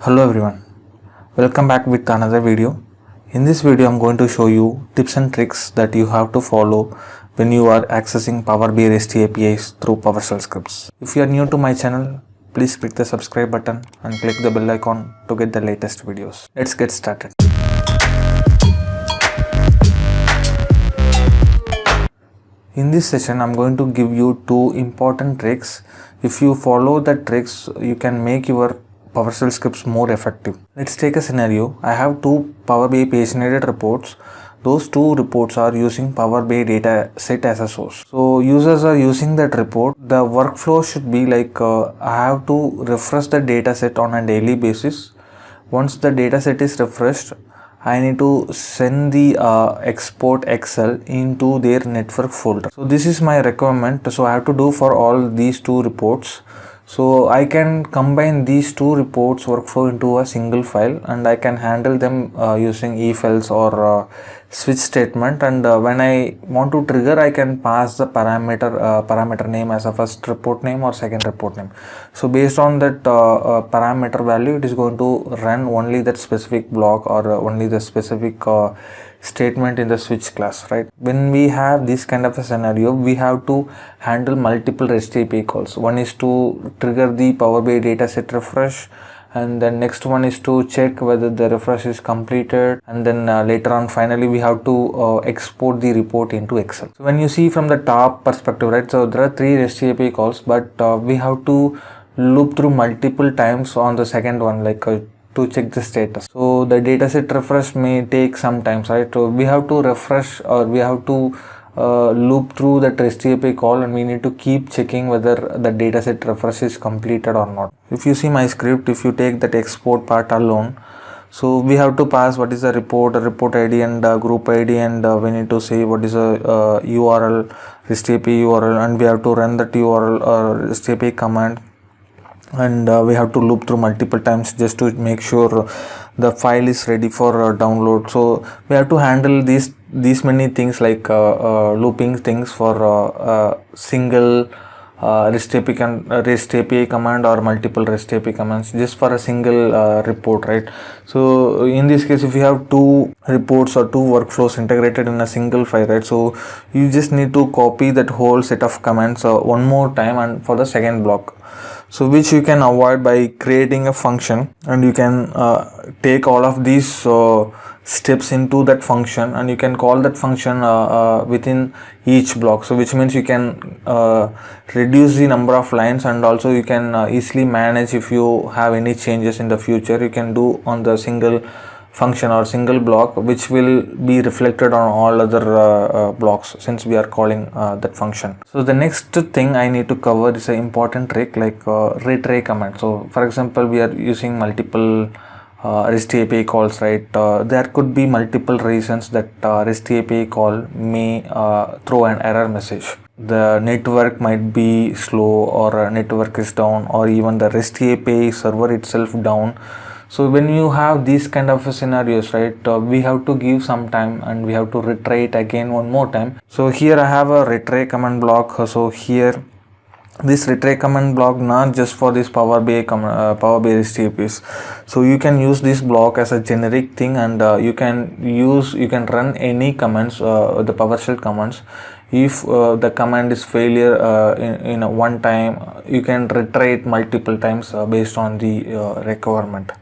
Hello everyone, welcome back with another video. In this video I'm going to show you tips and tricks that you have to follow when you are accessing Power BI REST APIs through PowerShell scripts. If you are new to my channel, please click the subscribe button and click the bell icon to get the latest videos. Let's get started. In this session I'm going to give you two important tricks. If you follow the tricks, you can make your PowerShell scripts more effective. Let's take a scenario. I have two Power BI paginated reports. Those two reports are using Power BI data set as a source. So users are using that report. The workflow should be like I have to refresh the data set on a daily basis. Once the data set is refreshed, I need to send the export Excel into their network folder. So this is my requirement. So I have to do for all these two reports. So I can combine these two reports workflow into a single file, and I can handle them using if else or switch statement. And when I want to trigger, I can pass the parameter name as a first report name or second report name. So based on that parameter value, it is going to run only that specific block or only the specific statement in the switch class, right? When we have this kind of a scenario, we have to handle multiple REST API calls. One is to trigger the Power BI dataset refresh, and then next one is to check whether the refresh is completed, and then later on finally we have to export the report into Excel. So when you see from the top perspective, right, so there are three REST API calls, but we have to loop through multiple times on the second one, like to check the status. So the dataset refresh may take some time, right? So we have to refresh, or we have to loop through that REST API call, and we need to keep checking whether the dataset refresh is completed or not. If you see my script, if you take that export part alone, so we have to pass what is the report ID and group ID, and we need to say what is a URL, REST API URL, and we have to run that URL or REST API command. And we have to loop through multiple times just to make sure the file is ready for download. So we have to handle these many things, like looping things for single REST API command or multiple REST API commands just for a single report, right? So in this case, if you have two reports or two workflows integrated in a single file, right, so you just need to copy that whole set of commands one more time and for the second block. So which you can avoid by creating a function, and you can take all of these steps into that function, and you can call that function within each block. So which means you can reduce the number of lines, and also you can easily manage if you have any changes in the future. You can do on the single function or single block, which will be reflected on all other blocks, since we are calling that function. So the next thing I need to cover is an important trick, like retry command. So for example, we are using multiple REST API calls, right? There could be multiple reasons that REST API call may throw an error message. The network might be slow, or network is down, or even the REST API server itself down. So when you have these kind of scenarios, right, we have to give some time, and we have to retry it again one more time. So here I have a retry command block. So here this retry command block not just for this Power BI REST APIs. So you can use this block as a generic thing, and you can run any commands, the PowerShell commands. If the command is failure in a one time, you can retry it multiple times based on the requirement.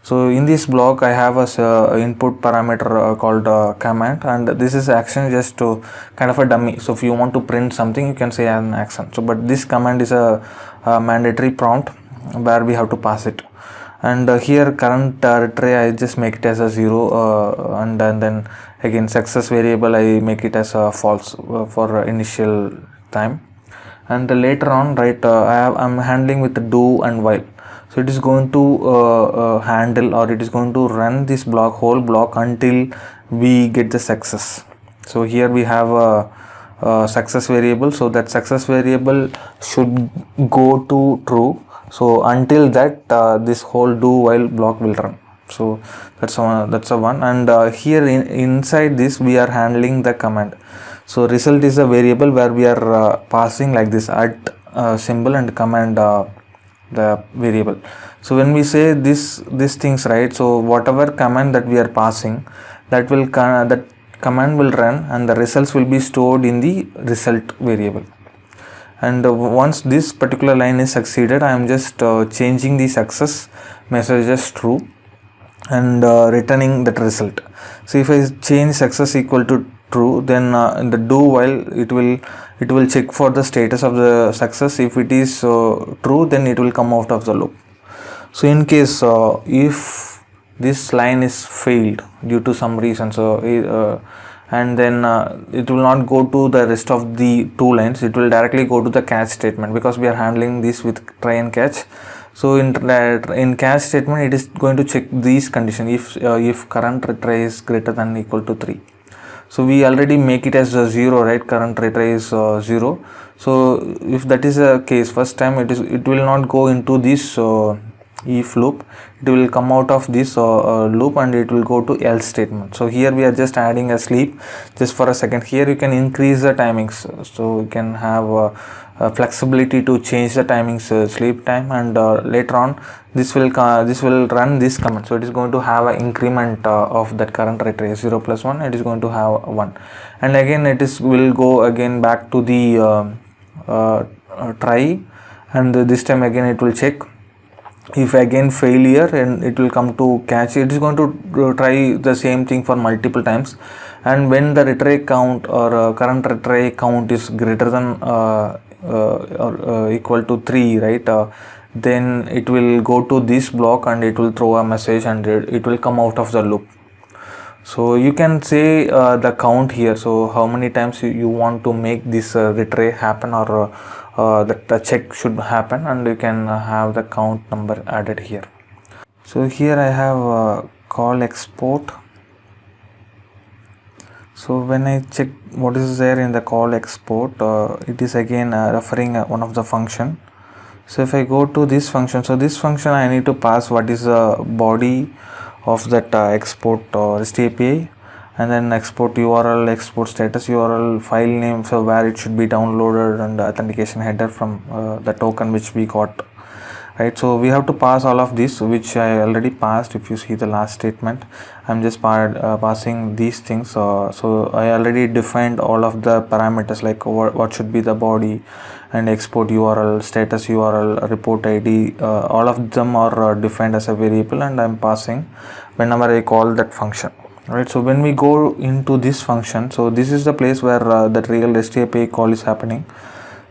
So in this block I have a input parameter called command, and this is action just to kind of a dummy. So if you want to print something, you can say an action. So but this command is a mandatory prompt where we have to pass it. And here current retry, I just make it as a 0, and then again success variable I make it as a false for initial time. And later on, right, I'm handling with the do and while. So it is going to handle, or it is going to run this whole block until we get the success. So here we have a success variable, so that success variable should go to true. So until that this whole do while block will run. So that's a one. And here inside this we are handling the command. So result is a variable where we are passing like this at symbol and command the variable. So when we say these things, right, so whatever command that we are passing, that command will run and the results will be stored in the result variable. And once this particular line is succeeded, I am just changing the success message as true and returning that result. So if I change success equal to true, then in the do while it will check for the status of the success. If it is true, then it will come out of the loop. So in case if this line is failed due to some reason, so and then it will not go to the rest of the two lines, it will directly go to the catch statement, because we are handling this with try and catch. So in catch statement, it is going to check these conditions if current retry is greater than or equal to 3. So we already make it as 0, right? Current retry is 0. So if that is the case, first time it will not go into this if loop. It will come out of this loop and it will go to else statement. So here we are just adding a sleep just for a second. Here you can increase the timings, so you can have flexibility to change the timings, sleep time, and later on this will run this command. So it is going to have an increment of that current retry 0 plus 1. It is going to have 1, and again will go again back to the try, and this time again it will check. If again failure, and it will come to catch. It is going to try the same thing for multiple times, and when the retry count or current retry count is greater than or equal to 3, right, then it will go to this block and it will throw a message and it will come out of the loop. So you can say the count here, so how many times you want to make this retry happen, or that the check should happen, and you can have the count number added here. So here I have call export. So when I check what is there in the call export, it is again referring one of the function. So if I go to this function, so this function I need to pass what is the body of that export REST API, and then export URL, export status URL, file name, so where it should be downloaded, and authentication header from the token which we got, right? So we have to pass all of this, which I already passed. If you see the last statement, I'm just passing these things. So I already defined all of the parameters, like what should be the body, and export URL, status URL, report ID, all of them are defined as a variable, and I'm passing whenever I call that function, right? So when we go into this function, so this is the place where that real REST API call is happening.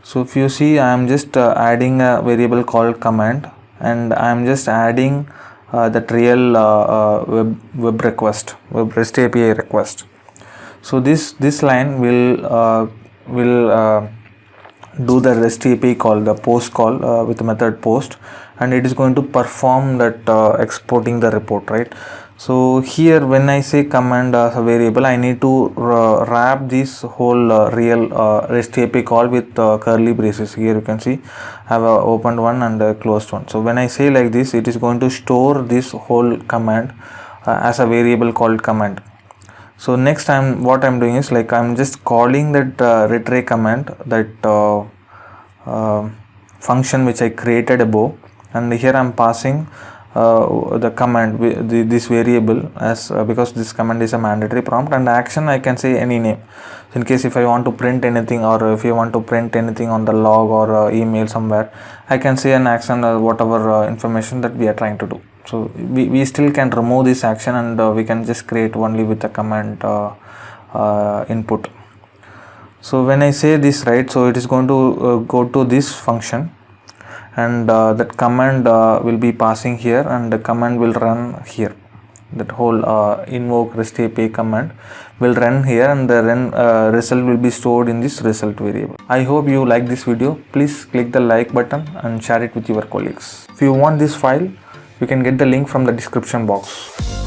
So if you see, I am just adding a variable called command, and I am just adding that real web REST API request. So this line will do the REST API call, the post call with the method post, and it is going to perform that exporting the report, right? So here when I say command as a variable, I need to wrap this whole real REST API call with curly braces. Here you can see I have a opened one and a closed one. So when I say like this, it is going to store this whole command as a variable called command. So next time what I'm doing is, like, I'm just calling that retry command, that function which I created above, and here I'm passing the command this variable as because this command is a mandatory prompt, and action I can say any name. So in case if I want to print anything, or if you want to print anything on the log or email somewhere, I can say an action or whatever information that we are trying to do. So we still can remove this action, and we can just create only with the command input. So when I say this, right, so it is going to go to this function, and that command will be passing here, and the command will run here. That whole invoke REST API command will run here, and the result will be stored in this result variable. I hope you like this video. Please click the like button and share it with your colleagues. If you want this file, you can get the link from the description box.